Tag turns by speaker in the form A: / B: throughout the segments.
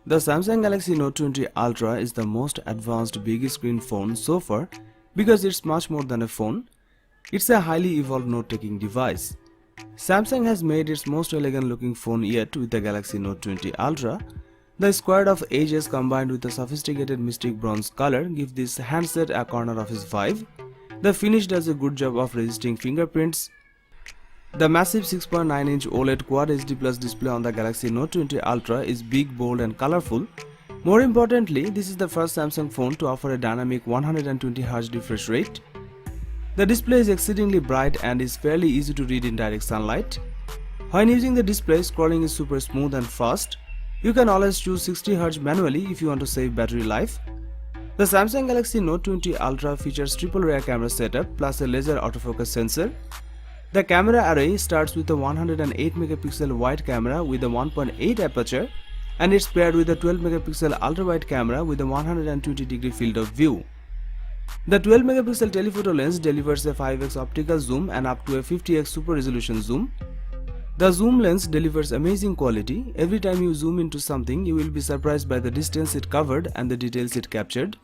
A: The Samsung Galaxy Note 20 Ultra is the most advanced big screen phone so far because it's much more than a phone. It's a highly evolved note-taking device. Samsung has made its most elegant looking phone yet with the Galaxy Note 20 Ultra. The squared off edges combined with the sophisticated mystic bronze color give this handset a corner office vibe. The finish does a good job of resisting fingerprints. The massive 6.9-inch OLED Quad HD Plus display on the Galaxy Note 20 Ultra is big, bold and colorful. More importantly, this is the first Samsung phone to offer a dynamic 120Hz refresh rate. The display is exceedingly bright and is fairly easy to read in direct sunlight. When using the display, scrolling is super smooth and fast. You can always choose 60Hz manually if you want to save battery life. The Samsung Galaxy Note 20 Ultra features triple rear camera setup plus a laser autofocus sensor. The camera array starts with a 108MP wide camera with a 1.8 aperture and it's paired with a 12MP ultra-wide camera with a 120° field of view. The 12MP telephoto lens delivers a 5x optical zoom and up to a 50x super resolution zoom. The zoom lens delivers amazing quality. Every time you zoom into something, you will be surprised by the distance it covered and the details it captured.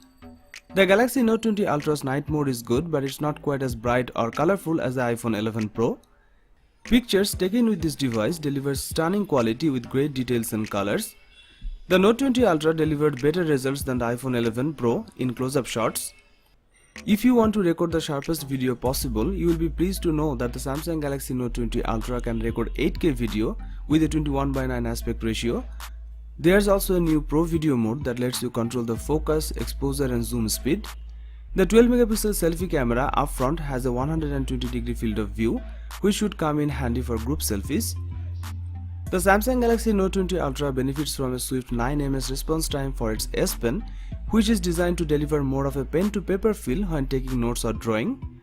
A: The Galaxy Note 20 Ultra's night mode is good, but it's not quite as bright or colorful as the iPhone 11 Pro. Pictures taken with this device delivers stunning quality with great details and colors. The Note 20 Ultra delivered better results than the iPhone 11 Pro in close-up shots. If you want to record the sharpest video possible, you will be pleased to know that the Samsung Galaxy Note 20 Ultra can record 8K video with a 21:9 aspect ratio. There's also a new Pro Video mode that lets you control the focus, exposure and zoom speed. The 12MP selfie camera up front has a 120° field of view, which should come in handy for group selfies. The Samsung Galaxy Note 20 Ultra benefits from a swift 9ms response time for its S Pen, which is designed to deliver more of a pen-to-paper feel when taking notes or drawing.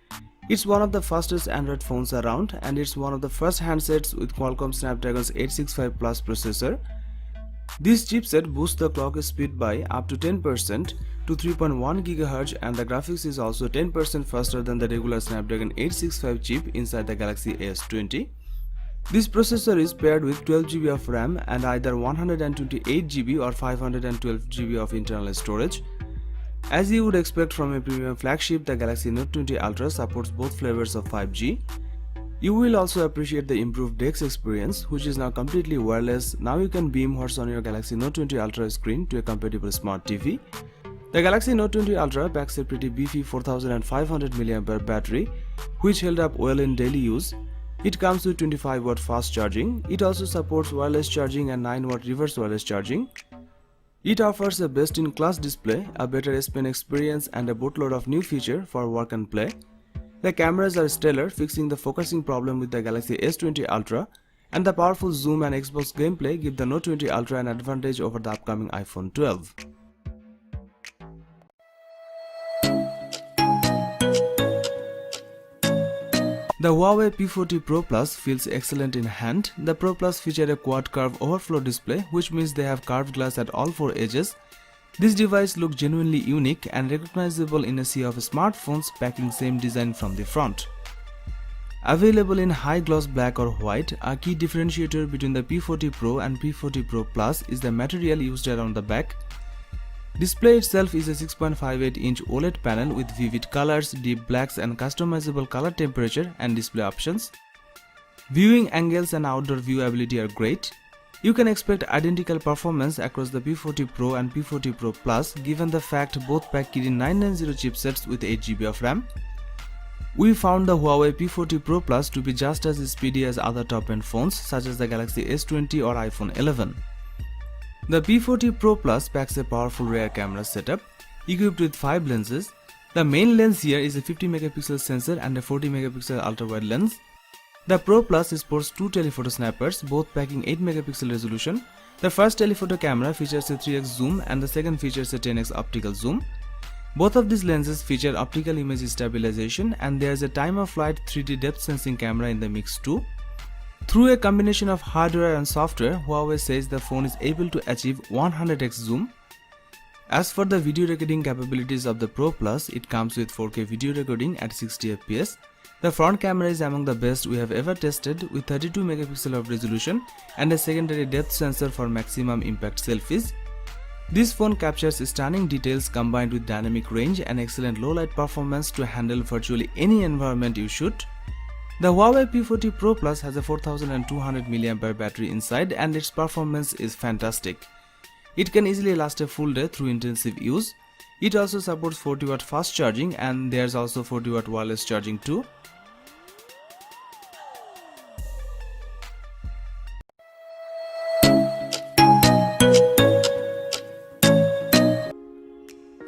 A: It's one of the fastest Android phones around and it's one of the first handsets with Qualcomm Snapdragon's 865 Plus processor. This chipset boosts the clock speed by up to 10% to 3.1 GHz and the graphics is also 10% faster than the regular Snapdragon 865 chip inside the Galaxy S20. This processor is paired with 12GB of RAM and either 128GB or 512GB of internal storage. As you would expect from a premium flagship, the Galaxy Note 20 Ultra supports both flavors of 5G. You will also appreciate the improved DeX experience, which is now completely wireless. Now you can beam what's on your Galaxy Note 20 Ultra screen to a compatible smart TV. The Galaxy Note 20 Ultra packs a pretty beefy 4500 mAh battery, which held up well in daily use. It comes with 25W fast charging. It also supports wireless charging and 9W reverse wireless charging. It offers a best-in-class display, a better S Pen experience and a boatload of new features for work and play. The cameras are stellar, fixing the focusing problem with the Galaxy S20 Ultra, and the powerful zoom and Xbox gameplay give the Note 20 Ultra an advantage over the upcoming iPhone 12. The Huawei P40 Pro Plus feels excellent in hand. The Pro Plus featured a quad curve overflow display, which means they have curved glass at all four edges. This device looks genuinely unique and recognizable in a sea of smartphones packing same design from the front. Available in high gloss black or white, a key differentiator between the P40 Pro and P40 Pro Plus is the material used around the back. Display itself is a 6.58-inch OLED panel with vivid colors, deep blacks and customizable color temperature and display options. Viewing angles and outdoor viewability are great. You can expect identical performance across the P40 Pro and P40 Pro Plus given the fact both pack Kirin 990 chipsets with 8GB of RAM. We found the Huawei P40 Pro Plus to be just as speedy as other top-end phones such as the Galaxy S20 or iPhone 11. The P40 Pro Plus packs a powerful rear camera setup equipped with 5 lenses. The main lens here is a 50MP sensor and a 40MP ultra-wide lens. The Pro Plus sports 2 telephoto snappers, both packing 8MP resolution. The first telephoto camera features a 3x zoom and the second features a 10x optical zoom. Both of these lenses feature optical image stabilization and there is a time-of-flight 3D depth sensing camera in the mix too. Through a combination of hardware and software, Huawei says the phone is able to achieve 100x zoom. As for the video recording capabilities of the Pro Plus, it comes with 4K video recording at 60fps. The front camera is among the best we have ever tested with 32MP of resolution and a secondary depth sensor for maximum impact selfies. This phone captures stunning details combined with dynamic range and excellent low-light performance to handle virtually any environment you shoot. The Huawei P40 Pro Plus has a 4200 mAh battery inside and its performance is fantastic. It can easily last a full day through intensive use. It also supports 40W fast charging and there's also 40W wireless charging too.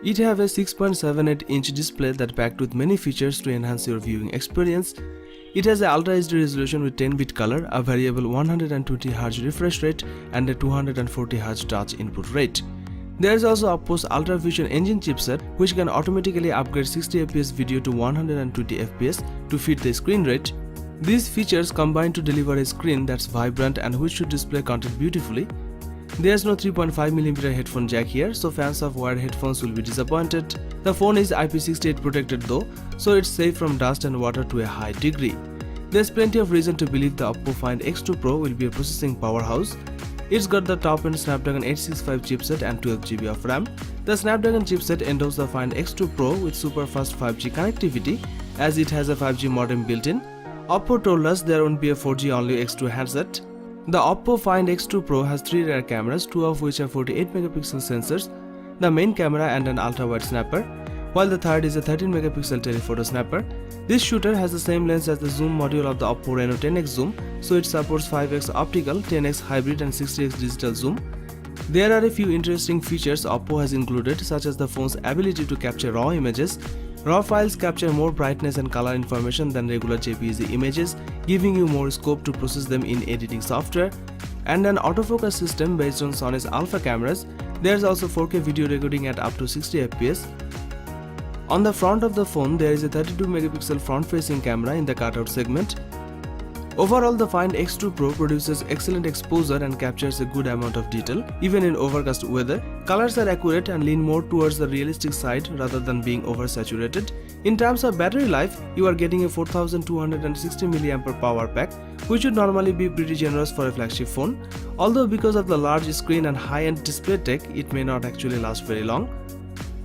A: It has a 6.78-inch display that packed with many features to enhance your viewing experience. It has an Ultra HD resolution with 10-bit color, a variable 120Hz refresh rate and a 240Hz touch input rate. There is also Oppo's Ultra Vision Engine chipset which can automatically upgrade 60fps video to 120fps to fit the screen rate. These features combine to deliver a screen that's vibrant and which should display content beautifully. There's no 3.5mm headphone jack here, so fans of wired headphones will be disappointed. The phone is IP68 protected though, so it's safe from dust and water to a high degree. There's plenty of reason to believe the Oppo Find X2 Pro will be a processing powerhouse. It's got the top-end Snapdragon 865 chipset and 12GB of RAM. The Snapdragon chipset endows the Find X2 Pro with super fast 5G connectivity as it has a 5G modem built-in. Oppo told us there won't be a 4G only X2 handset. The Oppo Find X2 Pro has 3 rear cameras, 2 of which are 48MP sensors, the main camera and an ultra-wide snapper, while the third is a 13MP telephoto snapper. This shooter has the same lens as the zoom module of the Oppo Reno 10X Zoom, so it supports 5x optical, 10x hybrid and 60x digital zoom. There are a few interesting features Oppo has included, such as the phone's ability to capture raw images. RAW files capture more brightness and color information than regular JPEG images, giving you more scope to process them in editing software, and an autofocus system based on Sony's alpha cameras. There's also 4K video recording at up to 60fps. On the front of the phone, there is a 32MP front-facing camera in the cutout segment. Overall, the Find X2 Pro produces excellent exposure and captures a good amount of detail, even in overcast weather. Colors are accurate and lean more towards the realistic side rather than being oversaturated. In terms of battery life, you are getting a 4260 mAh power pack, which would normally be pretty generous for a flagship phone. Although because of the large screen and high-end display tech, it may not actually last very long.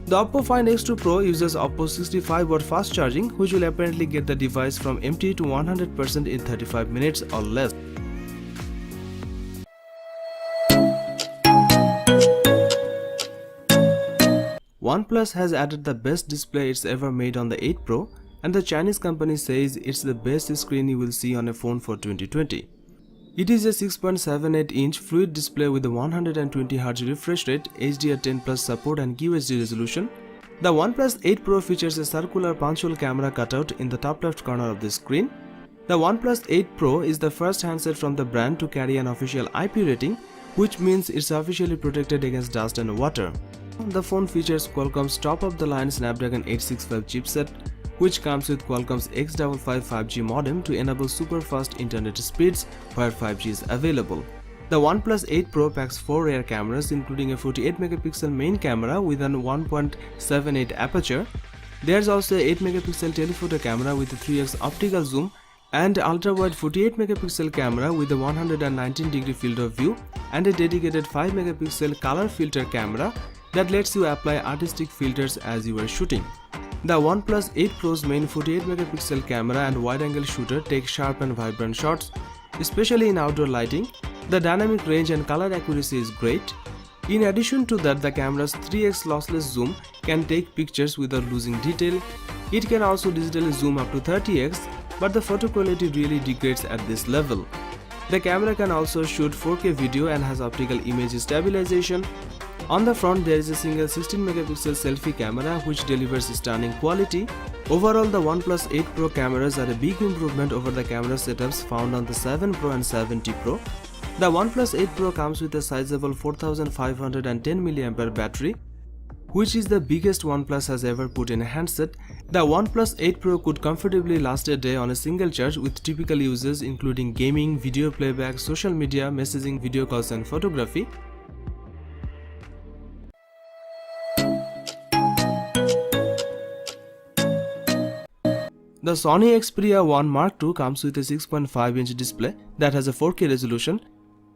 A: The Oppo Find X2 Pro uses Oppo's 65W fast charging, which will apparently get the device from empty to 100% in 35 minutes or less. OnePlus has added the best display it's ever made on the 8 Pro, and the Chinese company says it's the best screen you will see on a phone for 2020. It is a 6.78-inch fluid display with a 120Hz refresh rate, HDR10+ support and QHD resolution. The OnePlus 8 Pro features a circular punch-hole camera cutout in the top left corner of the screen. The OnePlus 8 Pro is the first handset from the brand to carry an official IP rating, which means it's officially protected against dust and water. The phone features Qualcomm's top-of-the-line Snapdragon 865 chipset, which comes with Qualcomm's X55 5G modem to enable super fast internet speeds where 5G is available. The OnePlus 8 Pro packs 4 rear cameras, including a 48MP main camera with an 1.78 aperture. There's also a 8MP telephoto camera with a 3x optical zoom and ultra-wide 48MP camera with a 119° field of view and a dedicated 5MP color filter camera that lets you apply artistic filters as you are shooting. The OnePlus 8 Pro's main 48MP camera and wide-angle shooter take sharp and vibrant shots, especially in outdoor lighting. The dynamic range and color accuracy is great. In addition to that, the camera's 3x lossless zoom can take pictures without losing detail. It can also digitally zoom up to 30x, but the photo quality really degrades at this level. The camera can also shoot 4K video and has optical image stabilization. On the front, there is a single 16MP selfie camera which delivers stunning quality. Overall, the OnePlus 8 Pro cameras are a big improvement over the camera setups found on the 7 Pro and 7T Pro. The OnePlus 8 Pro comes with a sizable 4510 mAh battery, which is the biggest OnePlus has ever put in a handset. The OnePlus 8 Pro could comfortably last a day on a single charge with typical uses including gaming, video playback, social media, messaging, video calls and photography. The Sony Xperia 1 Mark II comes with a 6.5-inch display that has a 4K resolution.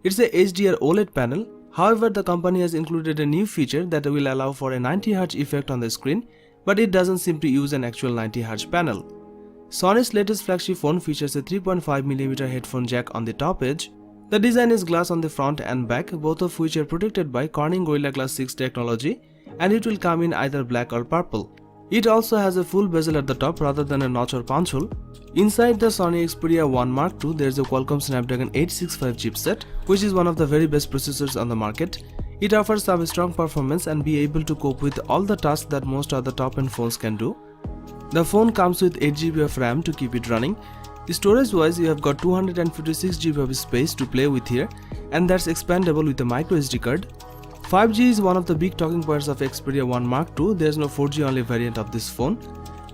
A: It's a HDR OLED panel, However, the company has included a new feature that will allow for a 90Hz effect on the screen, but it doesn't seem to use an actual 90Hz panel. Sony's latest flagship phone features a 3.5mm headphone jack on the top edge. The design is glass on the front and back, both of which are protected by Corning Gorilla Glass 6 technology, and it will come in either black or purple. It also has a full bezel at the top rather than a notch or punch hole. Inside the Sony Xperia 1 Mark II, there is a Qualcomm Snapdragon 865 chipset, which is one of the very best processors on the market. It offers some strong performance and be able to cope with all the tasks that most other top-end phones can do. The phone comes with 8GB of RAM to keep it running. Storage-wise, you have got 256GB of space to play with here, and that's expandable with a microSD card. 5G is one of the big talking points of Xperia 1 Mark II. There's no 4G only variant of this phone.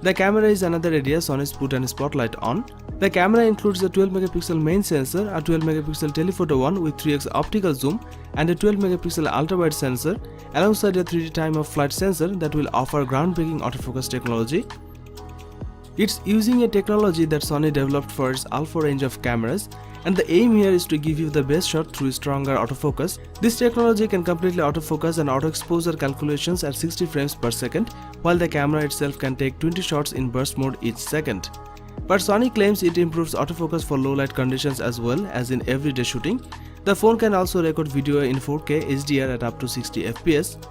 A: The camera is another area Sony's put a spotlight on. The camera includes a 12MP main sensor, a 12MP telephoto one with 3x optical zoom, and a 12MP ultra-wide sensor, alongside a 3D time-of-flight sensor that will offer groundbreaking autofocus technology. It's using a technology that Sony developed for its alpha range of cameras, and the aim here is to give you the best shot through stronger autofocus. This technology can completely autofocus and auto-exposure calculations at 60 frames per second, while the camera itself can take 20 shots in burst mode each second. But Sony claims it improves autofocus for low light conditions as well as in everyday shooting. The phone can also record video in 4K HDR at up to 60 FPS.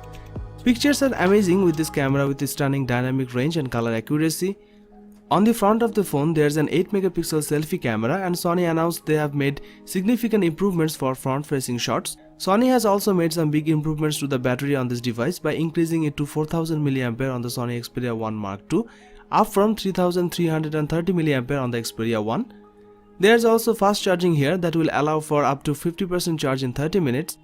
A: Pictures are amazing with this camera with its stunning dynamic range and color accuracy. On the front of the phone, there's an 8MP selfie camera, and Sony announced they have made significant improvements for front-facing shots. Sony has also made some big improvements to the battery on this device by increasing it to 4000 mAh on the Sony Xperia 1 Mark II, up from 3330 mAh on the Xperia 1. There's also fast charging here that will allow for up to 50% charge in 30 minutes.